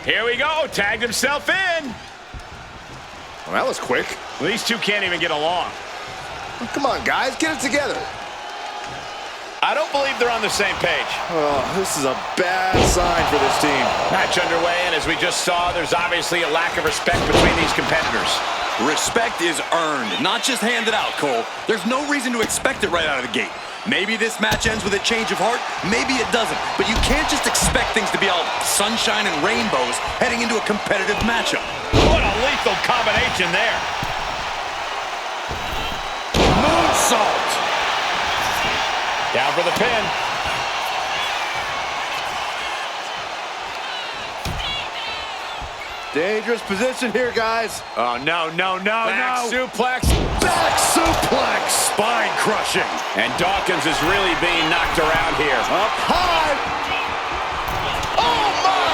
Here we go. Tagged himself in. Well, that was quick. Well, these two can't even get along. Well, come on, guys. Get it together. I don't believe they're on the same page. Oh, this is a bad sign for this team. Match underway, and as we just saw, there's obviously a lack of respect between these competitors. Respect is earned, not just handed out, Cole. There's no reason to expect it right out of the gate. Maybe this match ends with a change of heart, maybe it doesn't. But you can't just expect things to be all sunshine and rainbows heading into a competitive matchup. What a lethal combination there. Moonsault. Down for the pin. Dangerous position here, guys. Oh, no. Back suplex. Back suplex. Spine crushing. And Dawkins is really being knocked around here. Up high. Oh, my!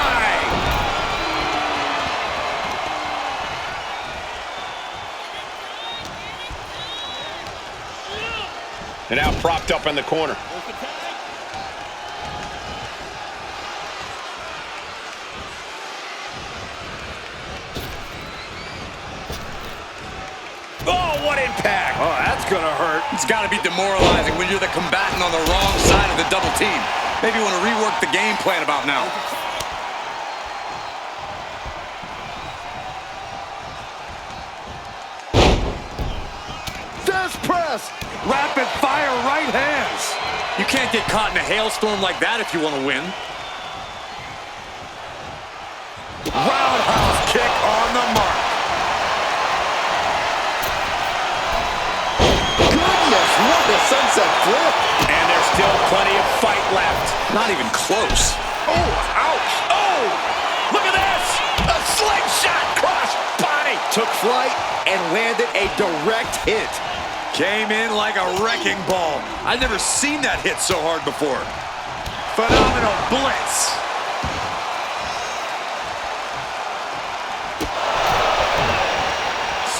And now propped up in the corner. Oh, what impact! Oh, that's gonna hurt. It's got to be demoralizing when you're the combatant on the wrong side of the double team. Maybe you want to rework the game plan about now. Death press. Rapid fire right hands. You can't get caught in a hailstorm like that if you want to win. Roundhouse kick on the mark. Goodness, what a sunset flip. And there's still plenty of fight left. Not even close. Oh, ouch! Oh! Look at this! A slingshot cross body! Took flight and landed a direct hit. Came in like a wrecking ball. I've never seen that hit so hard before. Phenomenal blitz.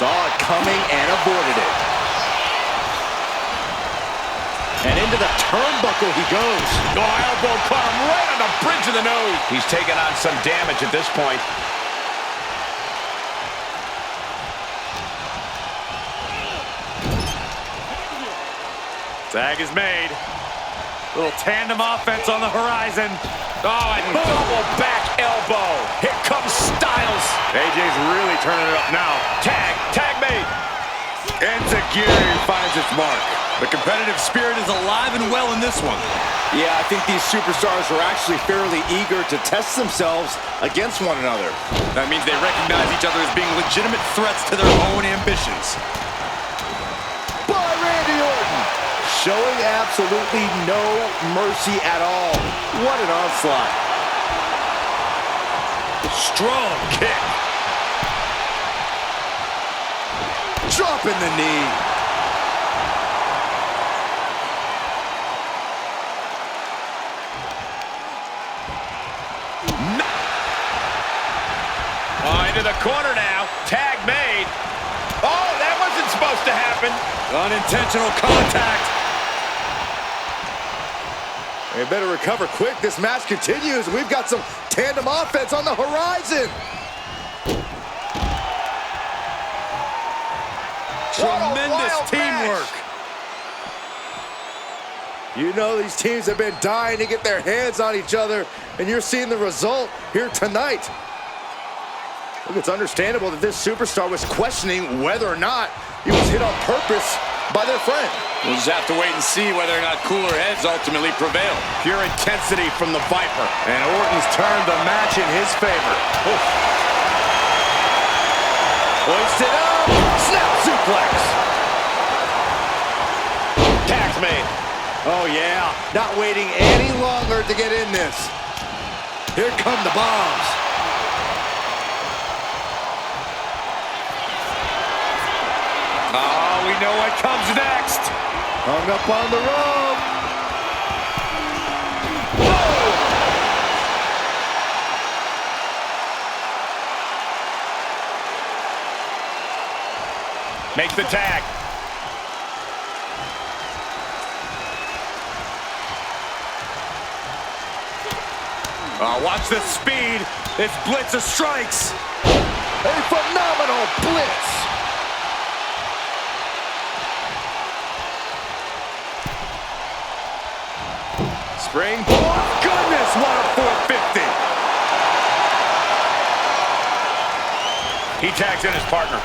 Saw it coming and avoided it. And into the turnbuckle he goes. Oh, elbow caught him right on the bridge of the nose. He's taking on some damage at this point. Tag is made. Little tandem offense on the horizon. Oh, and double back elbow. Here comes Styles. AJ's really turning it up now. Tag made. Enziguri finds its mark. The competitive spirit is alive and well in this one. Yeah, I think these superstars are actually fairly eager to test themselves against one another. That means they recognize each other as being legitimate threats to their own ambitions. By Randy Orton, showing absolutely no mercy at all. What an onslaught. Strong kick. Dropping the knee. Oh, into the corner now. Tag made. Oh, that wasn't supposed to happen. Unintentional contact. They better recover quick. This match continues. We've got some tandem offense on the horizon. Tremendous teamwork. You know these teams have been dying to get their hands on each other, and you're seeing the result here tonight. Look, it's understandable that this superstar was questioning whether or not he was hit on purpose by their friend. We'll just have to wait and see whether or not cooler heads ultimately prevail. Pure intensity from the Viper. And Orton's turned the match in his favor. Oof. Hoisted up. Snap suplex. Tag's made. Oh, yeah. Not waiting any longer to get in this. Here come the bombs. Oh, we know what comes next. Hung up on the rope. Oh! Makes the tag. Watch the speed. It's blitz of strikes. A phenomenal blitz. Springboard. Goodness, what a 450. He tags in his partner.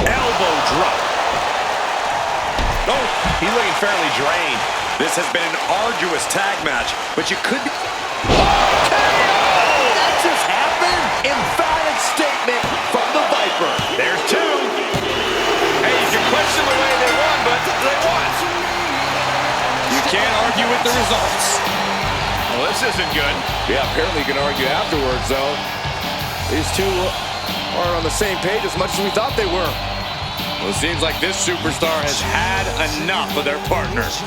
Elbow drop. Oh, he's looking fairly drained. This has been an arduous tag match, but you could be... That just happened. Emphatic statement from the Viper. There's two. Hey, you can question the way they won, but they won. You can't argue with the results. Well, this isn't good. Yeah, apparently you can argue afterwards, though. These two aren't on the same page as much as we thought they were. Well, it seems like this superstar has had enough of their partners.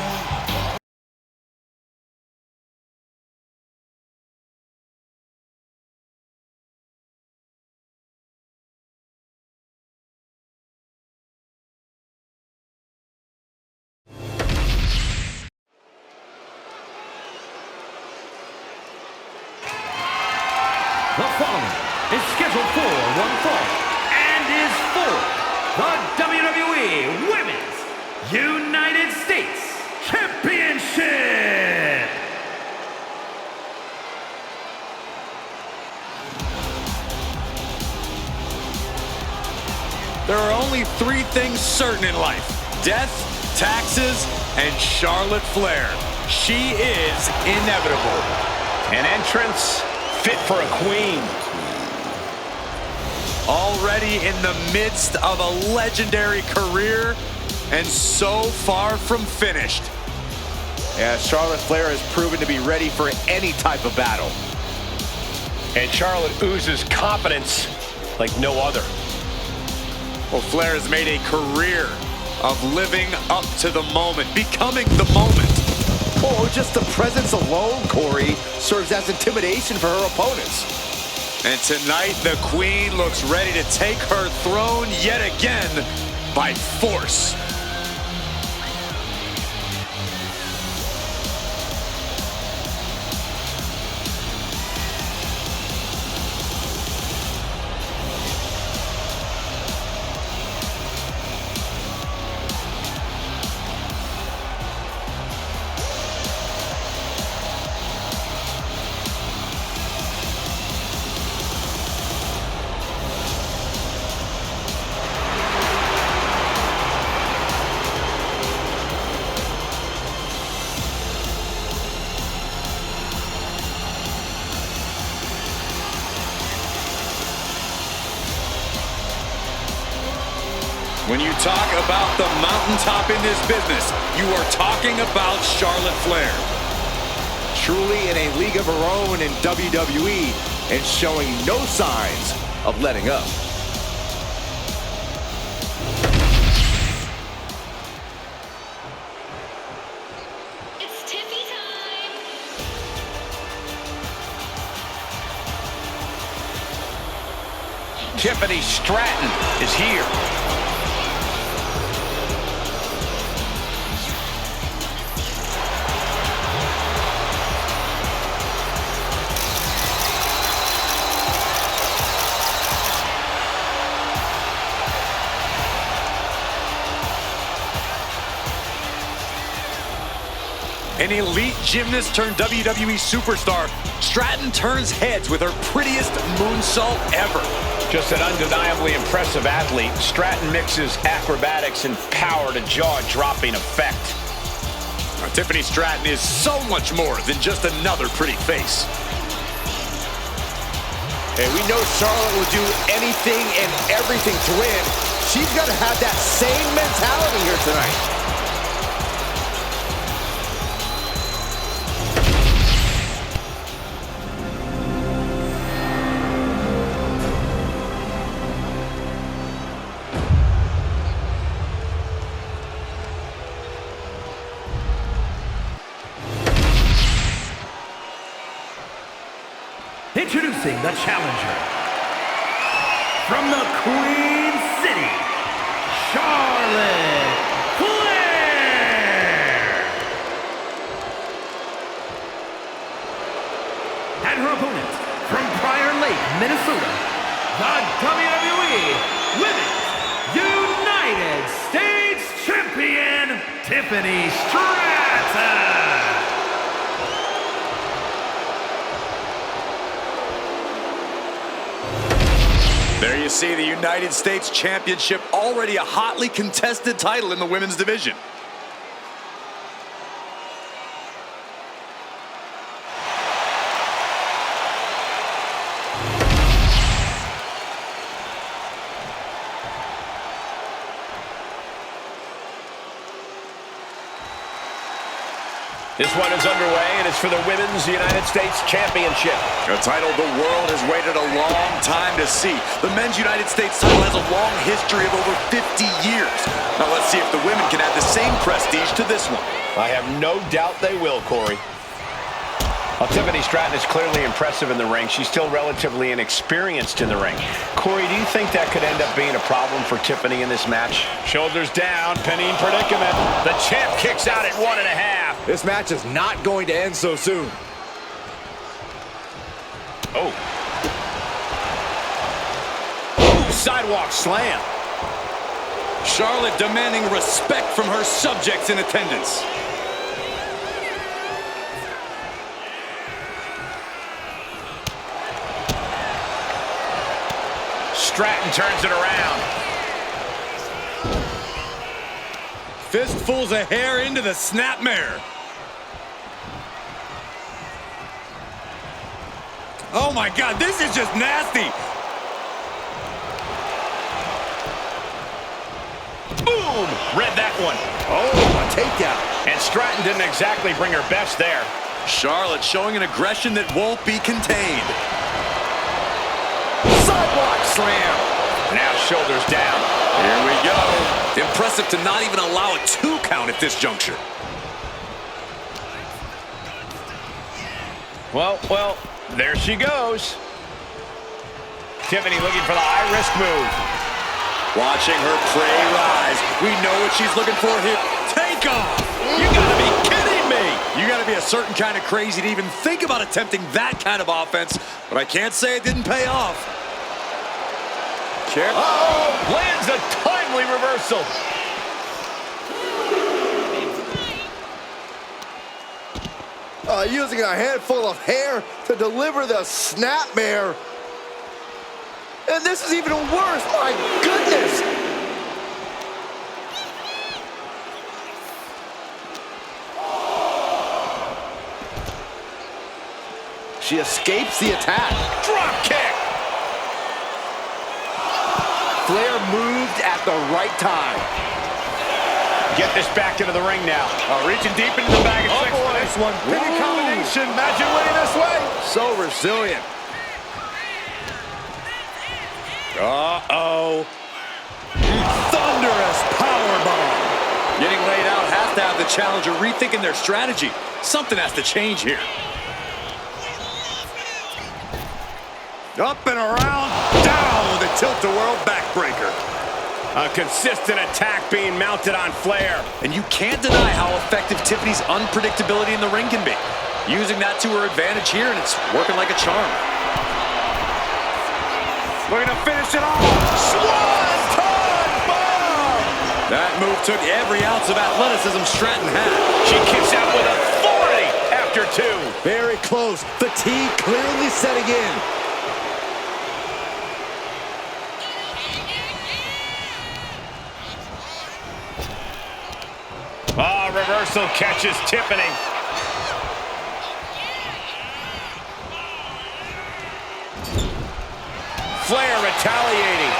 The following is scheduled for one fall and is for the WWE Women's United States Championship. There are only three things certain in life: death, taxes, and Charlotte Flair. She is inevitable. An entrance fit for a queen. Already in the midst of a legendary career and so far from finished. Yeah, Charlotte Flair has proven to be ready for any type of battle. And Charlotte oozes confidence like no other. Well, Flair has made a career of living up to the moment, becoming the moment. Oh, just the presence alone, Corey, serves as intimidation for her opponents. And tonight, the Queen looks ready to take her throne yet again by force. When you talk about the mountaintop in this business, you are talking about Charlotte Flair. Truly in a league of her own in WWE and showing no signs of letting up. It's Tiffy time. Tiffany Stratton is here. An elite gymnast turned WWE superstar, Stratton turns heads with her prettiest moonsault ever. Just an undeniably impressive athlete, Stratton mixes acrobatics and power to jaw-dropping effect. Now, Tiffany Stratton is so much more than just another pretty face. Hey, we know Charlotte will do anything and everything to win. She's got to have that same mentality here tonight. Introducing the challenger from the Queen City, Charlotte Flair. Tiffany Stratton. There you see the United States Championship, already a hotly contested title in the women's division. This one is underway, and it's for the Women's United States Championship. A title the world has waited a long time to see. The Men's United States title has a long history of over 50 years. Now let's see if the women can add the same prestige to this one. I have no doubt they will, Corey. Well, Tiffany Stratton is clearly impressive in the ring. She's still relatively inexperienced in the ring. Corey, do you think that could end up being a problem for Tiffany in this match? Shoulders down, pinning predicament. The champ kicks out at 1.5. This match is not going to end so soon. Oh. Ooh, sidewalk slam. Charlotte demanding respect from her subjects in attendance. Stratton turns it around. Fistfuls of hair into the snapmare. Oh my God, this is just nasty. Boom! Read that one. Oh, a takedown. And Stratton didn't exactly bring her best there. Charlotte showing an aggression that won't be contained. Sidewalk slam. Now shoulders down. Here we go. Impressive to not even allow a 2 count at this juncture. Well, there she goes. Tiffany looking for the high-risk move. Watching her prey rise. We know what she's looking for here. Take off! You gotta be kidding me! You gotta be a certain kind of crazy to even think about attempting that kind of offense, but I can't say it didn't pay off. Uh-oh! Lands a timely reversal. Using a handful of hair to deliver the snapmare. And this is even worse, my goodness! She escapes the attack. Drop kick. Flair moved at the right time. Get this back into the ring now. Reaching deep into the bag of tricks for this one. Pinning combination. Imagine winning this way. So resilient. Uh-oh. Thunderous powerbomb. Getting laid out has to have the challenger rethinking their strategy. Something has to change here. Up and around, down with a tilt-a-whirl backbreaker. A consistent attack being mounted on Flair. And you can't deny how effective Tiffany's unpredictability in the ring can be. Using that to her advantage here, and it's working like a charm. Looking to finish it off. Swanton bomb! That move took every ounce of athleticism Stratton had. She kicks out with authority after 2. Very close. Fatigue clearly setting in. Oh, reversal catches Tiffany. Flair retaliating.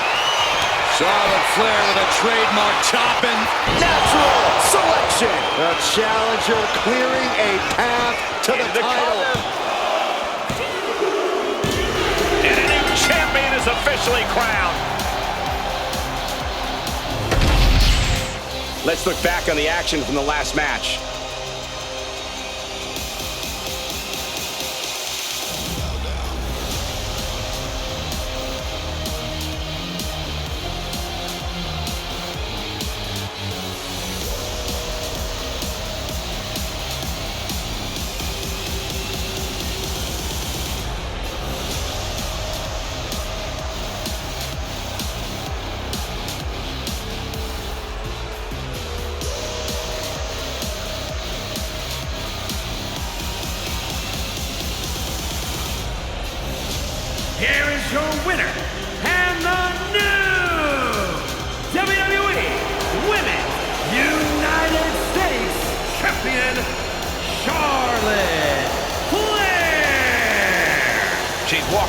Charlotte Flair with a trademark chopping. Natural selection. The challenger clearing a path to the title. And a new champion is officially crowned. Let's look back on the action from the last match.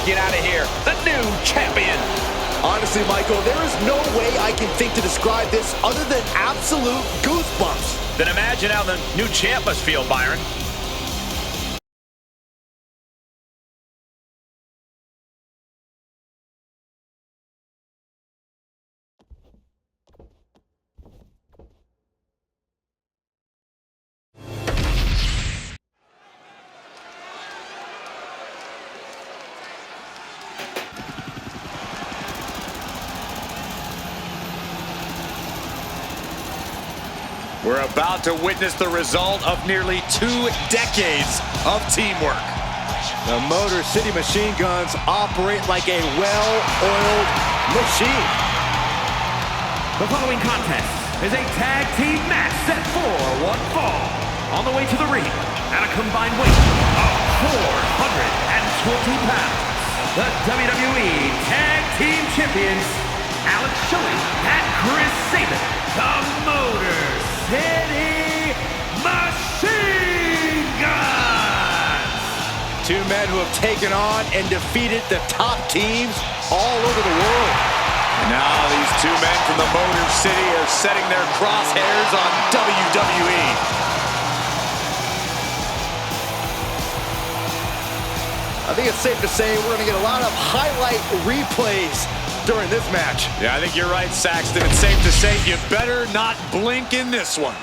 walking out of here the new champion. Honestly, Michael, there is no way I can think to describe this other than absolute goosebumps. Then imagine how the new champ must feel, Byron. We're about to witness the result of nearly 2 decades of teamwork. The Motor City Machine Guns operate like a well-oiled machine. The following contest is a tag team match set for one fall. On the way to the ring, at a combined weight of 420 pounds, the WWE Tag Team Champions, Alex Shelley and Chris Sabin, the Motor City Machine Guns! 2 men who have taken on and defeated the top teams all over the world. And now these 2 men from the Motor City are setting their crosshairs on WWE. I think it's safe to say we're going to get a lot of highlight replays during this match. Yeah, I think you're right, Saxton. It's safe to say you better not blink in this one.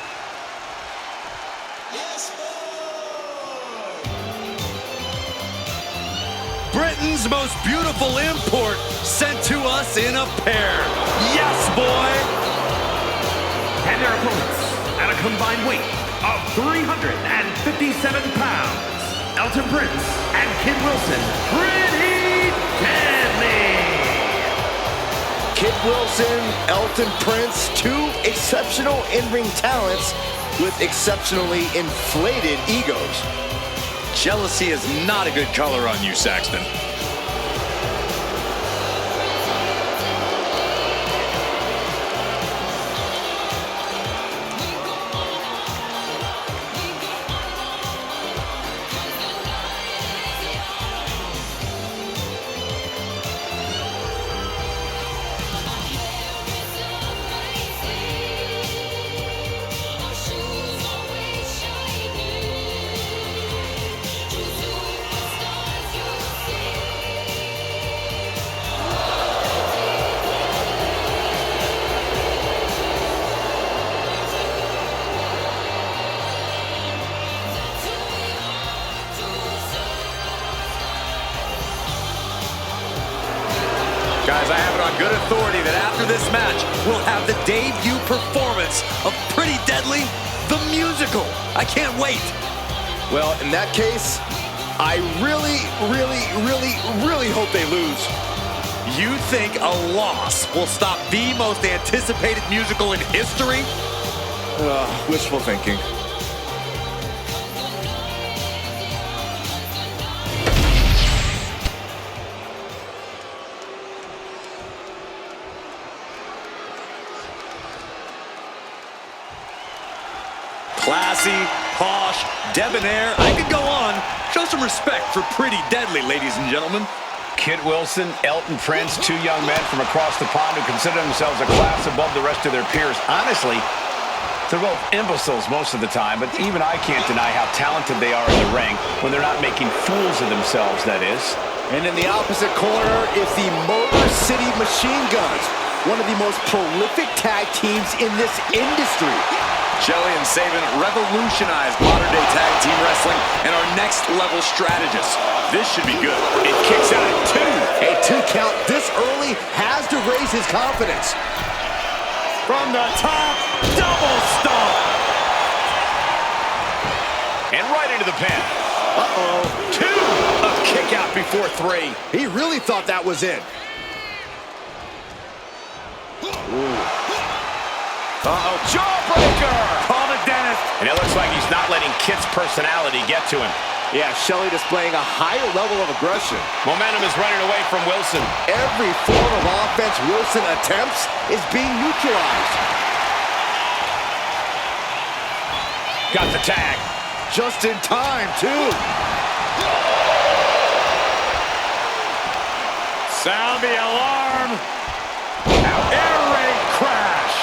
Britain's most beautiful import sent to us in a pair. Yes, boy! And their opponents, at a combined weight of 357 pounds, Elton Prince and Kid Wilson, pretty deadly! Kid Wilson, Elton Prince, 2 exceptional in-ring talents with exceptionally inflated egos. Jealousy is not a good color on you, Saxton. Guys, I have it on good authority that after this match, we'll have the debut performance of Pretty Deadly, the musical. I can't wait. Well, in that case, I really hope they lose. You think a loss will stop the most anticipated musical in history? Wishful thinking. Classy, posh, debonair. I could go on. Show some respect for Pretty Deadly, ladies and gentlemen. Kid Wilson, Elton Prince, 2 young men from across the pond who consider themselves a class above the rest of their peers. Honestly, they're both imbeciles most of the time, but even I can't deny how talented they are in the ring when they're not making fools of themselves, that is. And in the opposite corner is the Motor City Machine Guns, one of the most prolific tag teams in this industry. Shelley and Sabin revolutionized modern-day tag team wrestling and are next-level strategists. This should be good. It kicks out at 2. A 2 count this early has to raise his confidence. From the top, double stomp. And right into the pin. Uh-oh. 2. A kick out before 3. He really thought that was it. Uh-oh, jawbreaker! Call the dentist. And it looks like he's not letting Kit's personality get to him. Yeah, Shelley displaying a higher level of aggression. Momentum is running away from Wilson. Every form of offense Wilson attempts is being neutralized. Got the tag. Just in time, too. Sound the alarm. Air raid crash.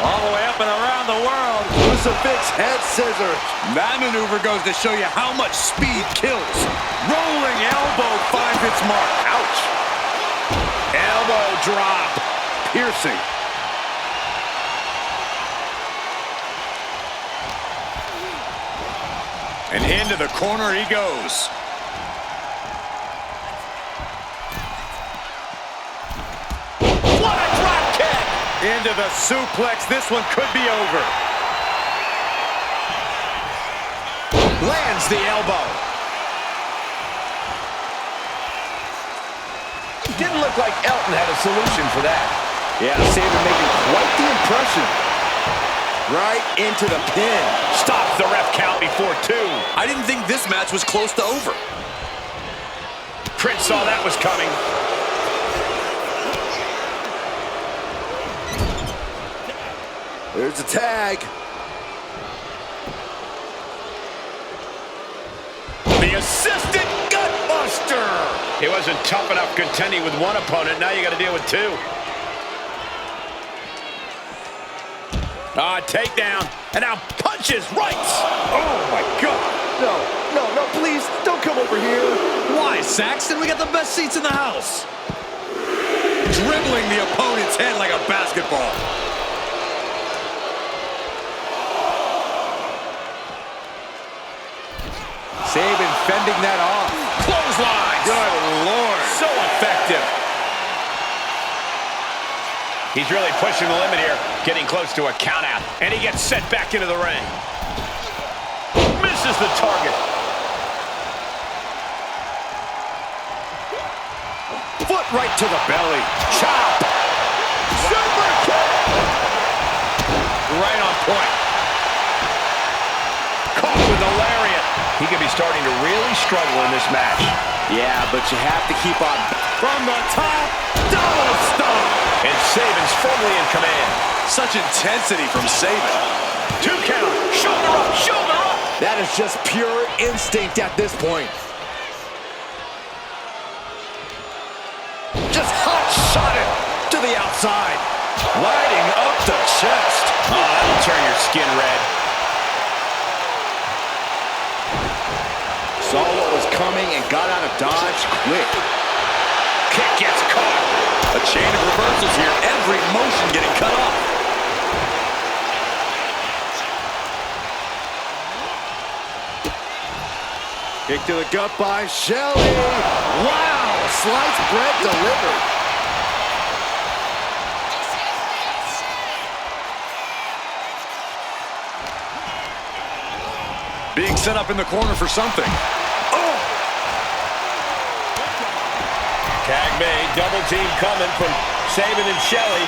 All the way up and around the world. Crucifix head scissors. That maneuver goes to show you how much speed kills. Rolling elbow finds its mark. Ouch. Elbow drop. Piercing. And into the corner he goes. What a drop kick! Into the suplex. This one could be over. Lands the elbow. Didn't look like Elton had a solution for that. Yeah, Saban making quite the impression. Right into the pin. Stops the ref count before 2. I didn't think this match was close to over. Prince saw that was coming. There's a tag. The assistant gutbuster. He wasn't tough enough contending with one opponent. Now you got to deal with 2. Takedown. And now punches right. Oh, my God. No, please, don't come over here. Why, Saxton? We got the best seats in the house. Dribbling the opponent's head like a basketball. Saban fending that off. Clothesline. Good Lord. So effective. He's really pushing the limit here, getting close to a count out. And he gets set back into the ring. Misses the target. Foot right to the belly. Chop. Super kick. Right on point. Caught with a lariat. He could be starting to really struggle in this match. Yeah, but you have to keep on. From the top, double stomp. And Saban's firmly in command. Such intensity from Saban. 2 count. Shoulder up, shoulder up. That is just pure instinct at this point. Just hot shot it to the outside. Lighting up the chest. Oh, that'll turn your skin red. Saw what was coming and got out of dodge quick. Kick gets caught. A chain of reversals here. Every motion getting cut off. Kick to the gut by Shelley. Wow, sliced bread delivered. Being set up in the corner for something. Oh! Tag made. Double team coming from Saban and Shelley.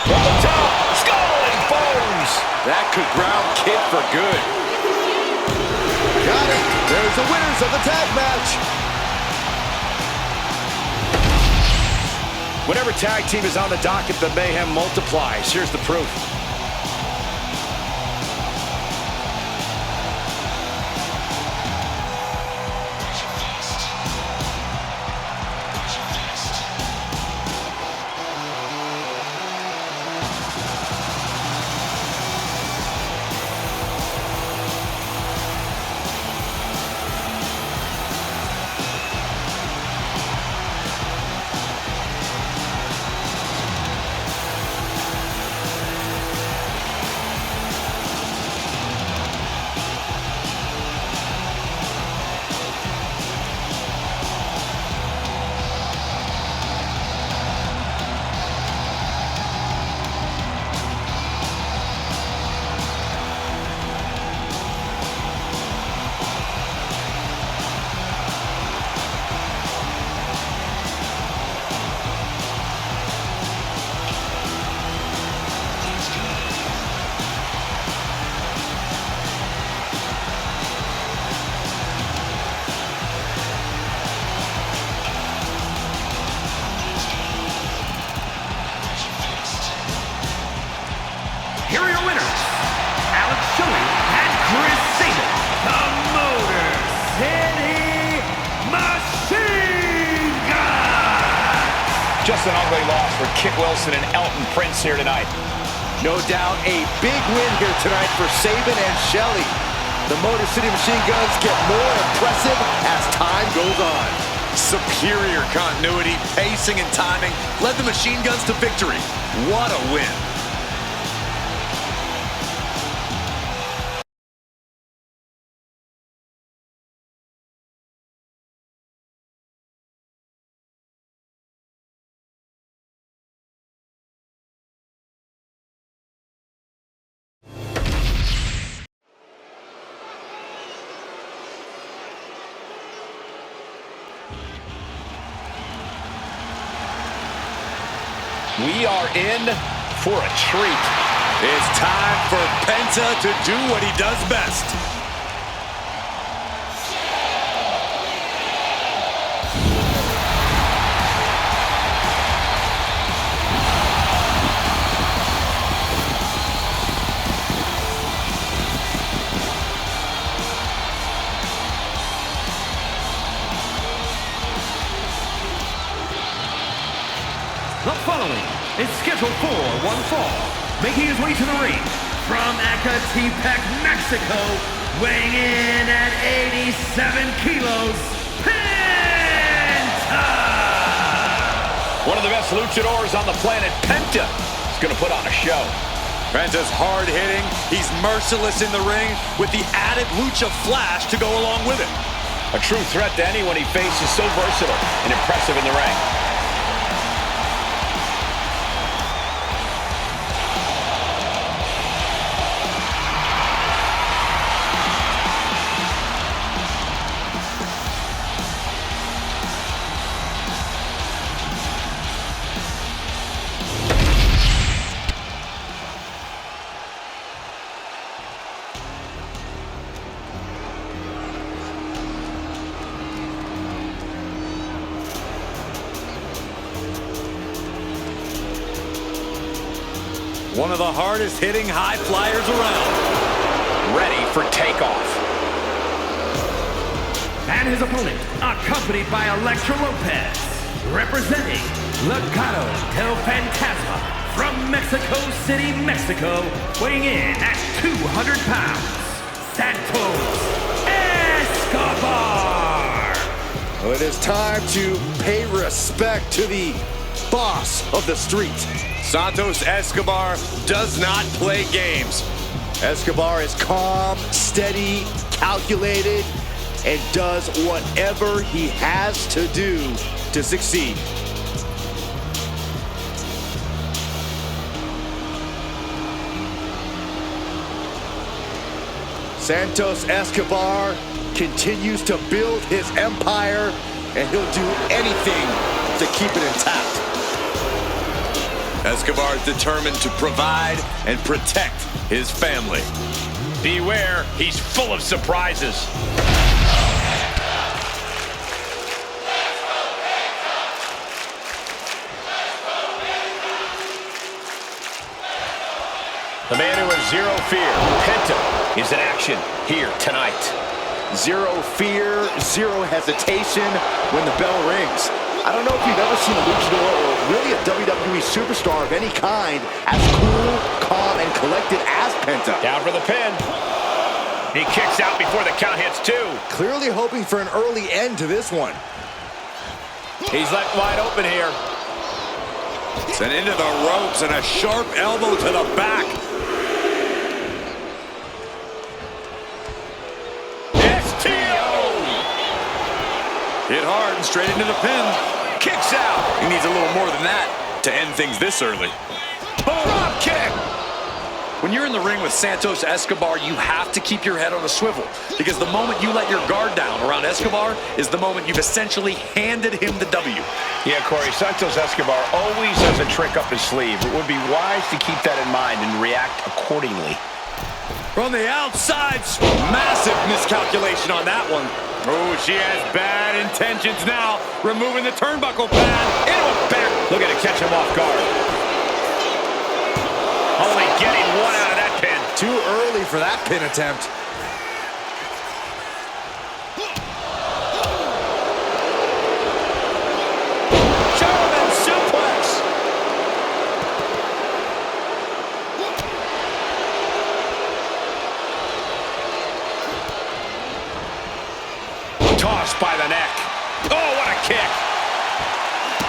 From the top. Skull and bones. That could ground Kid for good. Got it. There's the winners of the tag match. Whatever tag team is on the docket, the mayhem multiplies. Here's the proof. Just an ugly loss for Kit Wilson and Elton Prince here tonight. No doubt a big win here tonight for Sabin and Shelley. The Motor City Machine Guns get more impressive as time goes on. Superior continuity, pacing, and timing led the Machine Guns to victory. What a win. We are in for a treat. It's time for Penta to do what he does best. The following is scheduled for one fall, making his way to the ring from Ecatepec, Mexico, weighing in at 87 kilos, Penta! One of the best luchadors on the planet, Penta, is going to put on a show. Penta's hard-hitting, he's merciless in the ring with the added lucha flash to go along with it. A true threat to anyone he faces, so versatile and impressive in the ring. One of the hardest hitting high flyers around. Ready for takeoff. And his opponent, accompanied by Electra Lopez, representing Legado del Fantasma from Mexico City, Mexico, weighing in at 200 pounds, Santos Escobar. Well, it is time to pay respect to the boss of the street. Santos Escobar does not play games. Escobar is calm, steady, calculated, and does whatever he has to do to succeed. Santos Escobar continues to build his empire, and he'll do anything to keep it intact. Escobar is determined to provide and protect his family. Beware, he's full of surprises. The man who has zero fear, Penta, is in action here tonight. Zero fear, zero hesitation when the bell rings. I don't know if you've ever seen a luchador or really a WWE superstar of any kind as cool, calm, and collected as Penta. Down for the pin. He kicks out before the count hits two. Clearly hoping for an early end to this one. He's left wide open here. Sent into the ropes and a sharp elbow to the back. Hit hard and straight into the pin. Kicks out. He needs a little more than that to end things this early. Drop kick. When you're in the ring with Santos Escobar, you have to keep your head on a swivel, because the moment you let your guard down around Escobar is the moment you've essentially handed him the W. Yeah, Corey, Santos Escobar always has a trick up his sleeve. It would be wise to keep that in mind and react accordingly. From the outside, massive miscalculation on that one. Oh, she has bad intentions now. Removing the turnbuckle pad. Into a back. Look at it, catch him off guard. Only getting one out of that pin. Too early for that pin attempt. German suplex. by the neck. Oh, what a kick.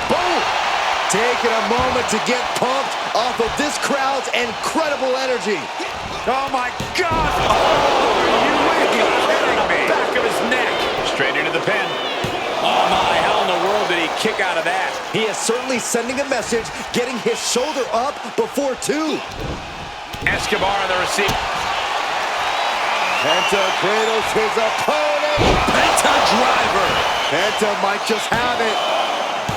Boom! Taking a moment to get pumped off of this crowd's incredible energy. Oh, my God. Oh, are you kidding me? Back of his neck. Straight into the pin. Oh, my. How in the world did he kick out of that? He is certainly sending a message, getting his shoulder up before two. Escobar on the receipt. Penta cradles his opponent. Penta driver. Penta might just have it.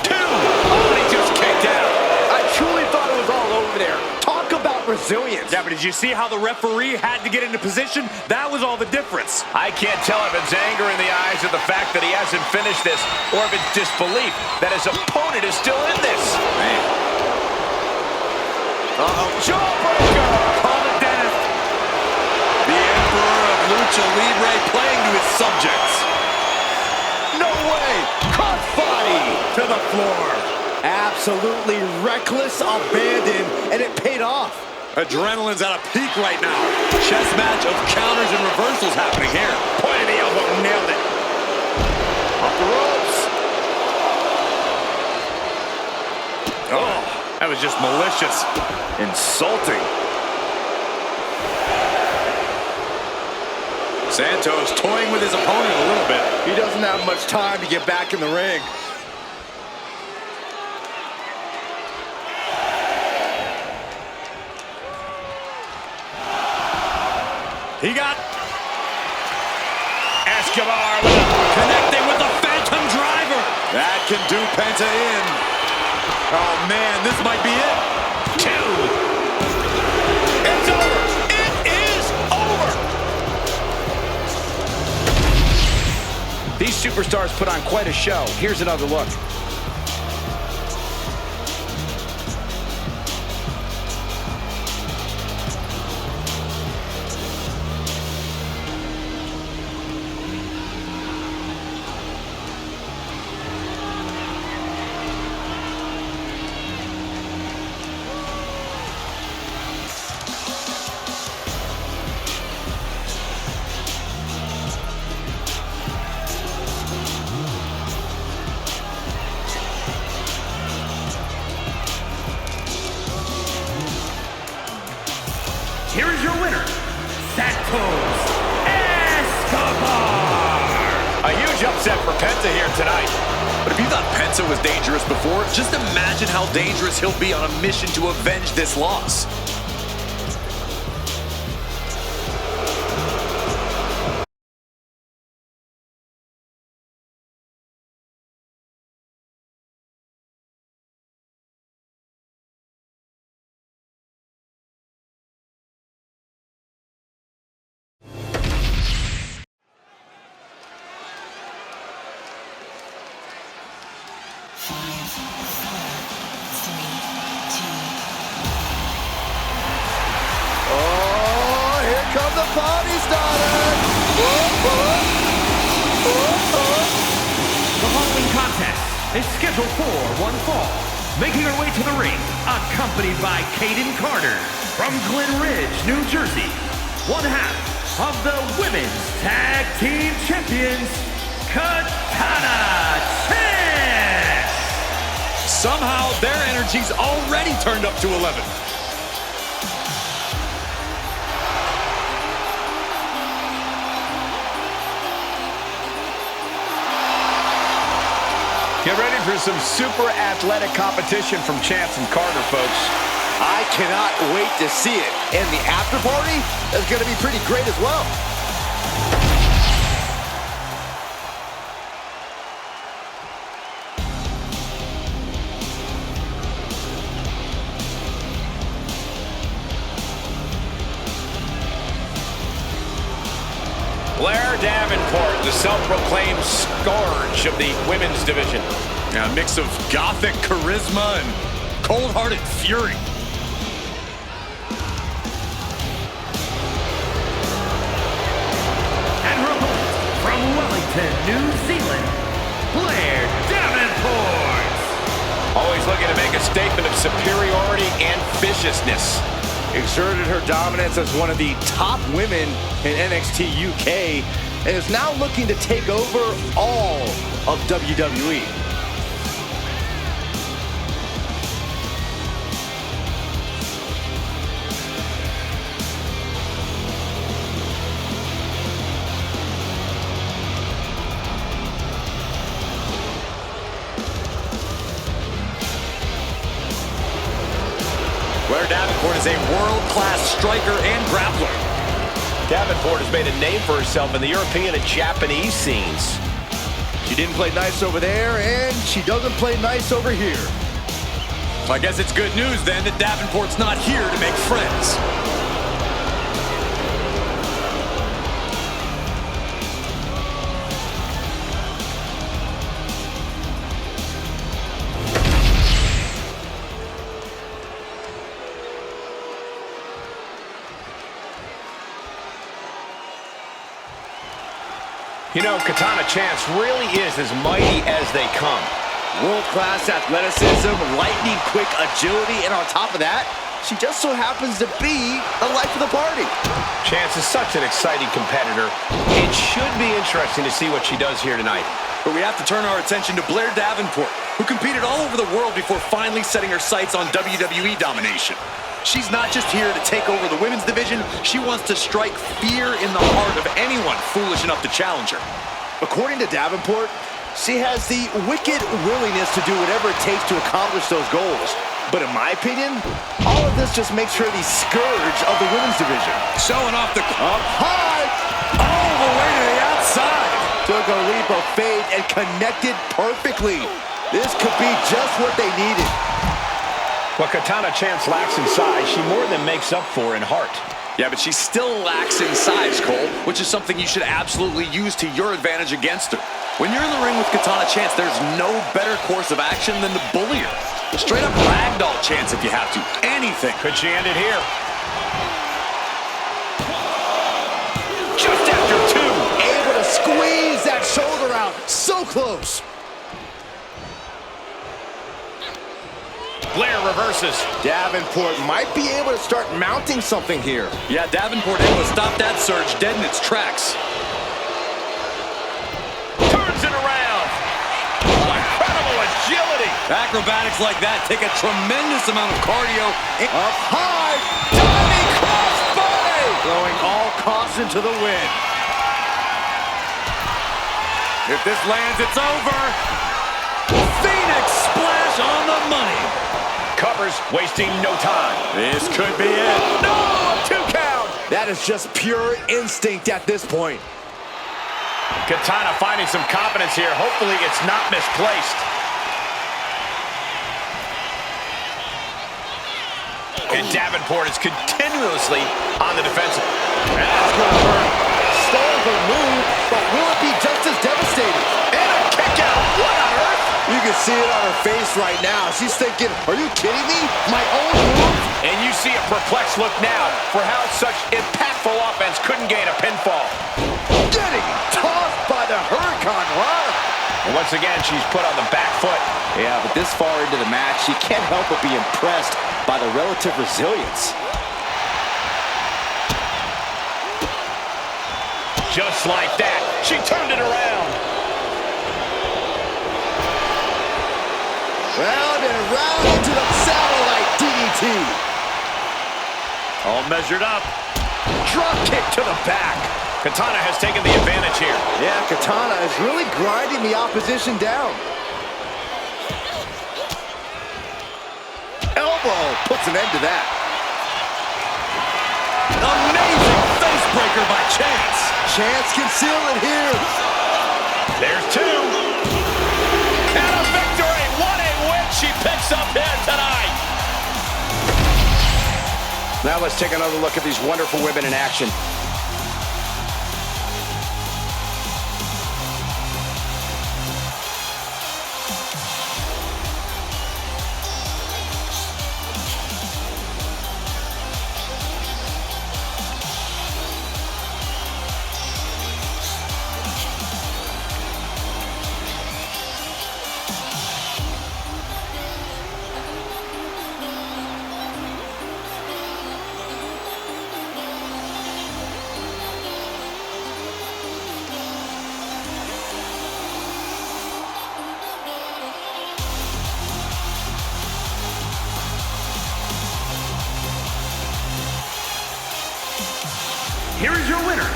Two. Oh, and he just kicked out. I truly thought it was all over there. Talk about resilience. Yeah, but did you see how the referee had to get into position? That was all the difference. I can't tell if it's anger in the eyes at the fact that he hasn't finished this, or if it's disbelief that his opponent is still in this. Man. Uh-oh. Jawbreaker! Call the dentist. The Emperor of Lucha Libre playing to his subjects. No way! Crossbody! To the floor. Absolutely reckless abandon, and it paid off. Adrenaline's at a peak right now. Chess match of counters and reversals happening here. Point of the elbow, nailed it. Up the ropes. Oh, that was just malicious. Insulting. Santos toying with his opponent a little bit. He doesn't have much time to get back in the ring. He got Escobar connecting with the Phantom Driver. That can do Penta in. Oh, man, this might be it. two. It's over. It is over. These superstars put on quite a show. Here's another look. Here is your winner, Santos Escobar. A huge upset for Penta here tonight. But if you thought Penta was dangerous before, just imagine how dangerous he'll be on a mission to avenge this loss. Oh, here come the party starters! The following contest is scheduled for one fall. Making her way to the ring, accompanied by Kaden Carter from Glen Ridge, New Jersey. One half of the Women's Tag Team Champions, Katana. Somehow their energy's already turned up to 11. Get ready for some super athletic competition from Chance and Carter, folks. I cannot wait to see it. And the after party is going to be pretty great as well. Blair Davenport, the self-proclaimed scourge of the women's division. Yeah, a mix of gothic charisma and cold-hearted fury. And her opponent from Wellington, New Zealand, Blair Davenport. Always looking to make a statement of superiority and viciousness. Exerted her dominance as one of the top women in NXT UK and is now looking to take over all of WWE. Blair Davenport is a world-class striker and grappler. Davenport has made a name for herself in the European and Japanese scenes. She didn't play nice over there, and she doesn't play nice over here. I guess it's good news then that Davenport's not here to make friends. You know, Katana Chance really is as mighty as they come. World-class athleticism, lightning-quick agility, and on top of that, she just so happens to be the life of the party. Chance is such an exciting competitor. It should be interesting to see what she does here tonight. But we have to turn our attention to Blair Davenport, who competed all over the world before finally setting her sights on WWE domination. She's not just here to take over the women's division, she wants to strike fear in the heart of anyone foolish enough to challenge her. According to Davenport, she has the wicked willingness to do whatever it takes to accomplish those goals. But in my opinion, all of this just makes her the scourge of the women's division. Showing off the... Up high! all the way to the outside! Took a leap of faith and connected perfectly. This could be just what they needed. What Katana Chance lacks in size, she more than makes up for in heart. Yeah, but she still lacks in size, Cole, which is something you should absolutely use to your advantage against her. When you're in the ring with Katana Chance, there's no better course of action than to bully her. Straight up ragdoll Chance if you have to. Anything. Could she end it here? Just after two. Able to squeeze that shoulder out. So close. Blair reverses. Davenport might be able to start mounting something here. Yeah, Davenport able to stop that surge dead in its tracks. Turns it around. Incredible agility. Acrobatics like that take a tremendous amount of cardio. Up high. Diving crossbody. Throwing all caution to the wind. If this lands, it's over. Phoenix splash on the money. Covers, wasting no time. This could be it. No, a 2 count. That is just pure instinct at this point. Katana finding some confidence here. Hopefully it's not misplaced. And Davenport is continuously on the defensive. That's gonna hurt. Stole the move, but will it be just as devastating? And a kick out. What on earth? You can see it on her face right now. She's thinking, are you kidding me? My own move? And you see a perplexed look now for how such impactful offense couldn't gain a pinfall. Getting tossed by the Hurricane Rod. And once again, she's put on the back foot. Yeah, but this far into the match, you can't help but be impressed by the relative resilience. Just like that, she turned it around. Round and round into the satellite DDT. All measured up. Drop kick to the back. Katana has taken the advantage here. Yeah, Katana is really grinding the opposition down. Elbow puts an end to that. Amazing face breaker by Chance. Chance can seal it here. There's two. And a victory. What a win she picks up here tonight. Now let's take another look at these wonderful women in action. here is your winner,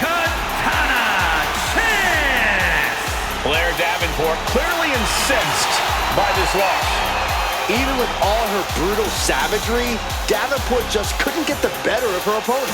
Katana Chance! Blair Davenport clearly incensed by this loss. Even with all her brutal savagery, Davenport just couldn't get the better of her opponent.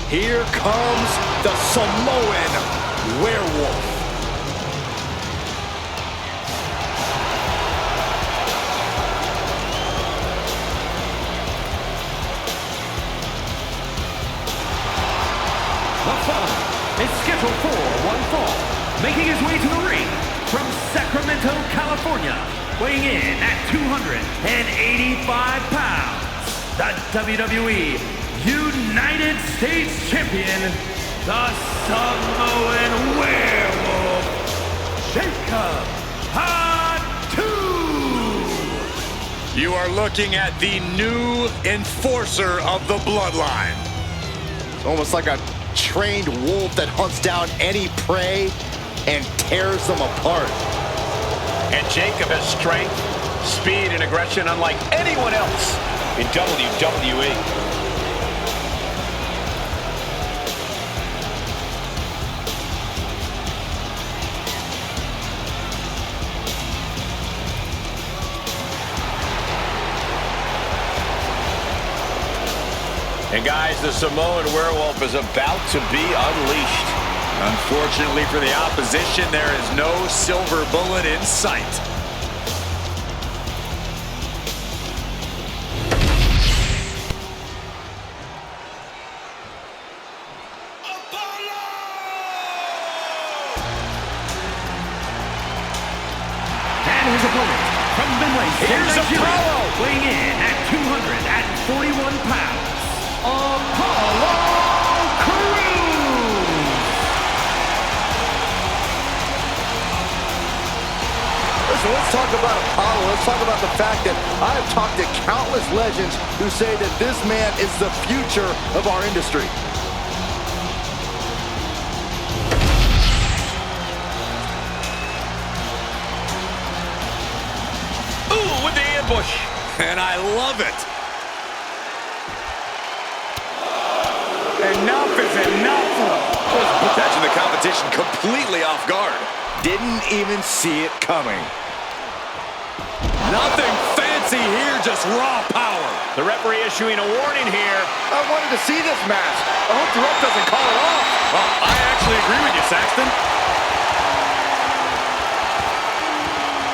Here comes the Samoan Werewolf. The following is scheduled for one fall, making his way to the ring from Sacramento, California, weighing in at 285 pounds, the WWE United States Champion, the Samoan Werewolf, Jacob Fatu! You are looking at the new enforcer of the bloodline. Almost like a trained wolf that hunts down any prey and tears them apart. And Jacob has strength, speed, and aggression unlike anyone else in WWE. And guys, the Samoan Werewolf is about to be unleashed. Unfortunately for the opposition, there is no silver bullet in sight. And his opponent from Midway, Here's Nigeria, Apollo! weighing in at 241 pounds, Apollo Crews! Listen, let's talk about Apollo. Let's talk about the fact that I've talked to countless legends who say that this man is the future of our industry. Ooh, with the ambush. And I love it. Enough is enough. Catching the competition completely off guard. Didn't even see it coming. Nothing fancy here, just raw power. The referee issuing a warning here. I wanted to see this match. I hope the ref doesn't call it off. Well, I actually agree with you, Saxton.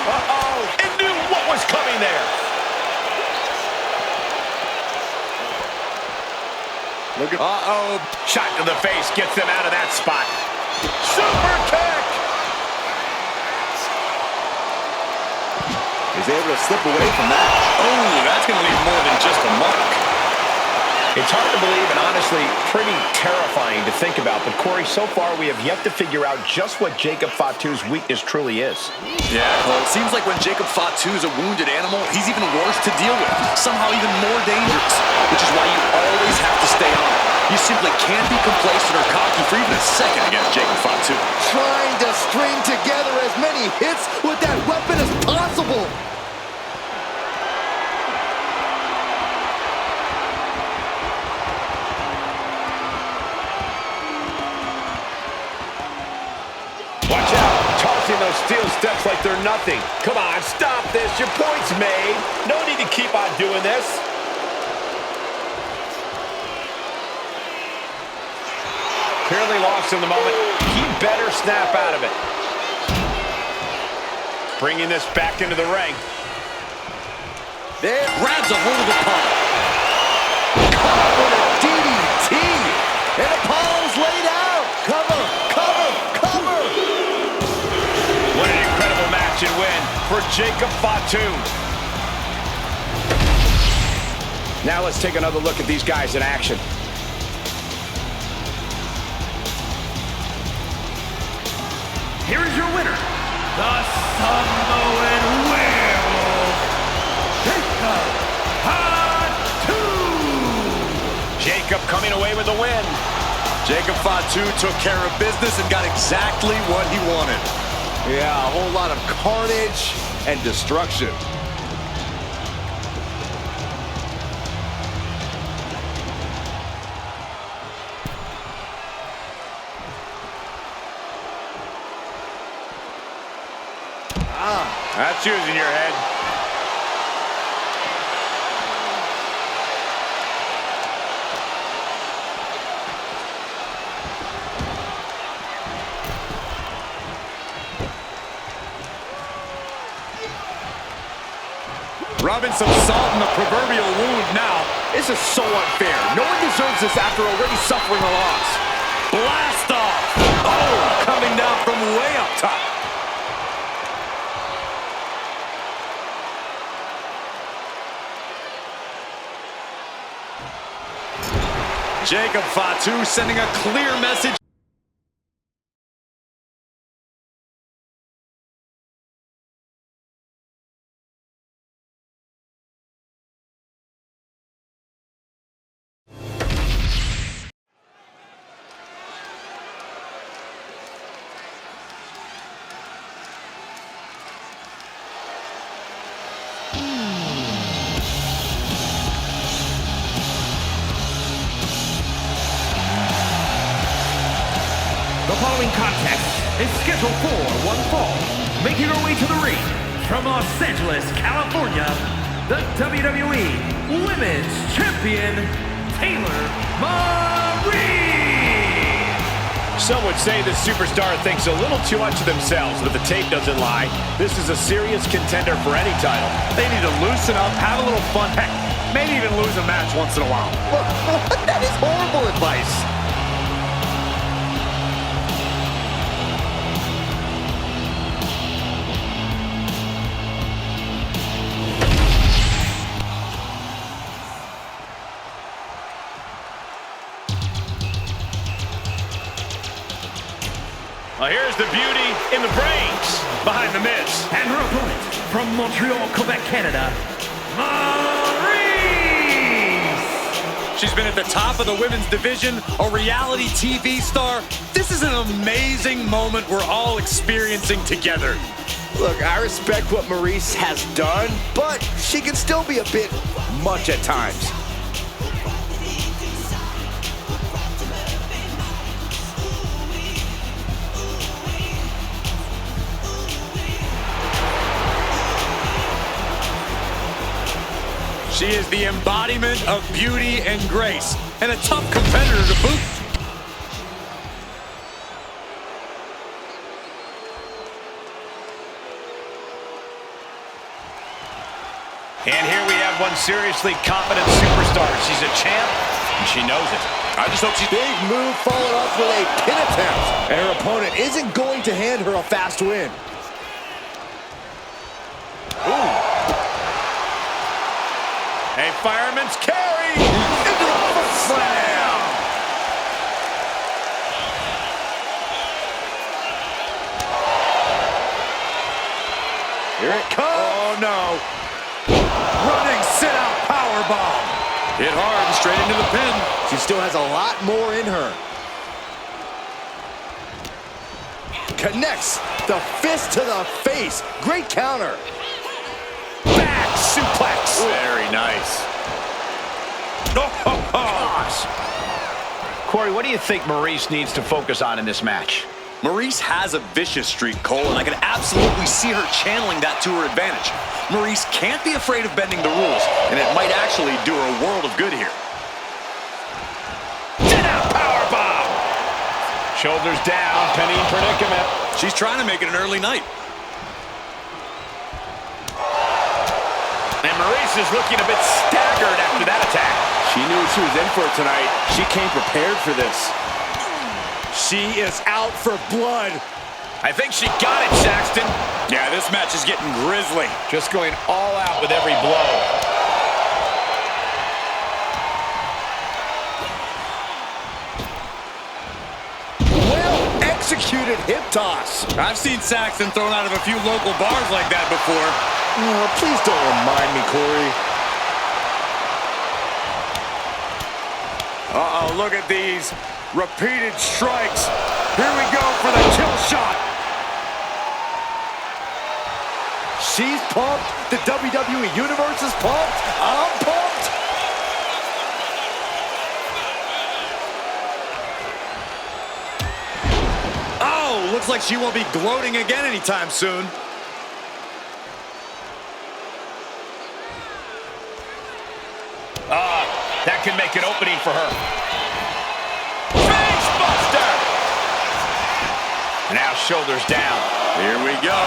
Uh-oh. It knew what was coming there. Look at. Uh-oh. Shot to the face gets them out of that spot. Super kick. He's able to slip away from that. Oh, that's going to leave more than just a mark. It's hard to believe and honestly pretty terrifying to think about, but Corey, so far we have yet to figure out just what Jacob Fatu's weakness truly is. Yeah, well, it seems like when Jacob Fatu is a wounded animal, he's even worse to deal with, somehow even more dangerous, which is why you always have to stay on it. You simply can't be complacent or cocky for even a second against Jacob Fatu. Trying to string together as many hits with that weapon as possible. Watch out, tossing those steel steps like they're nothing. Come on, stop this, your point's made. No need to keep on doing this. Clearly lost in the moment. He better snap out of it. Bringing this back into the ring. There, grabs a hold of Apollo. Caught with a DDT. And Apollo's laid out. Cover, cover, cover. for Jacob Fatu. Now let's take another look at these guys in action. Here is your winner, the Samoan Werewolf, Jacob Fatu. Jacob coming away with the win. Jacob Fatu took care of business and got exactly what he wanted. Yeah, a whole lot of carnage and destruction. That's using your head. Rubbing some salt in the proverbial wound now. This is so unfair. No one deserves this after already suffering a loss. Blast off. Oh, coming down from way up top. Jacob Fatu sending a clear message. The following contest is scheduled for one fall. Making her way to the ring from Los Angeles, California, the WWE Women's Champion, Taylor Maryse. Some would say the superstar thinks a little too much of themselves, but the tape doesn't lie. This is a serious contender for any title. They need to loosen up, have a little fun. Heck, maybe even lose a match once in a while. That is horrible advice. Well, here's the beauty in the brains behind the Miz. And her opponent from Montreal, Quebec, Canada, Maryse. She's been at the top of the women's division, a reality TV star. This is an amazing moment we're all experiencing together. Look, I respect what Maryse has done, but she can still be a bit much at times. She is the embodiment of beauty and grace, and a tough competitor to boot. And here we have one seriously competent superstar. She's a champ, and she knows it. I just hope she's Big move followed up with a pin attempt. And her opponent isn't going to hand her a fast win. A fireman's carry into the foot slam. Here it comes. Oh, no. Running sit-out powerbomb. Hit hard and straight into the pin. She still has a lot more in her. Connects the fist to the face. Great counter. Back suplex. Very nice. Oh, gosh. Corey, what do you think Maryse needs to focus on in this match? Maryse has a vicious streak, Cole, and I can absolutely see her channeling that to her advantage. Maryse can't be afraid of bending the rules, and it might actually do her a world of good here. Sit-out powerbomb. Shoulders down, penny predicament. She's trying to make it an early night. And Maryse is looking a bit staggered after that attack. She knew what she was in for tonight. She came prepared for this. She is out for blood. I think she got it, Saxton. Yeah, this match is getting grisly. Just going all out with every blow. Executed hip toss. I've seen Saxton thrown out of a few local bars like that before. Oh, please don't remind me, Corey. Uh-oh, look at these repeated strikes. Here we go for the kill shot. She's pumped. The WWE Universe is pumped. I'm pumped. Oh, looks like she won't be gloating again anytime soon. That can make an opening for her. Face buster! Now shoulders down. Here we go.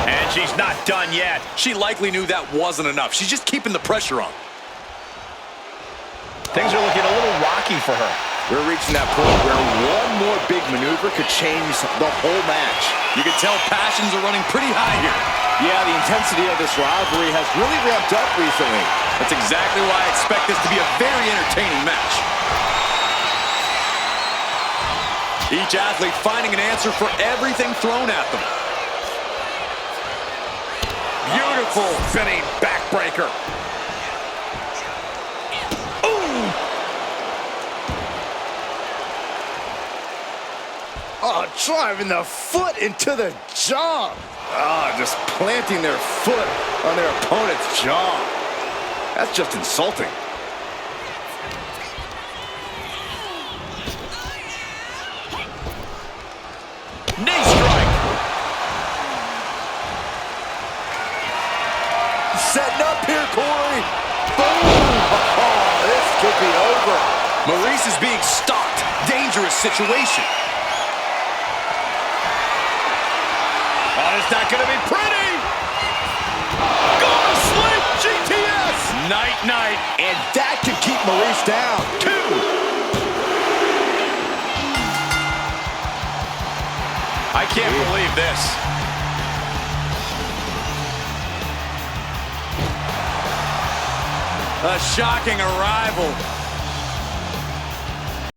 And she's not done yet. She likely knew that wasn't enough. She's just keeping the pressure on. Things are looking a little rocky for her. We're reaching that point where one more big maneuver could change the whole match. You can tell passions are running pretty high here. Yeah, the intensity of this rivalry has really ramped up recently. That's exactly why I expect this to be a very entertaining match. Each athlete finding an answer for everything thrown at them. Beautiful spinning backbreaker. Oh, driving the foot into the jaw. Ah, just planting their foot on their opponent's jaw. That's just insulting. Knee strike. Setting up here, Corey. Boom! Oh, this could be over. Maryse is being stalked. Dangerous situation. Oh, it's not going to be pretty. Go to sleep, GTS. Night, night. And that could keep Maryse down. 2. I can't believe this. A shocking arrival.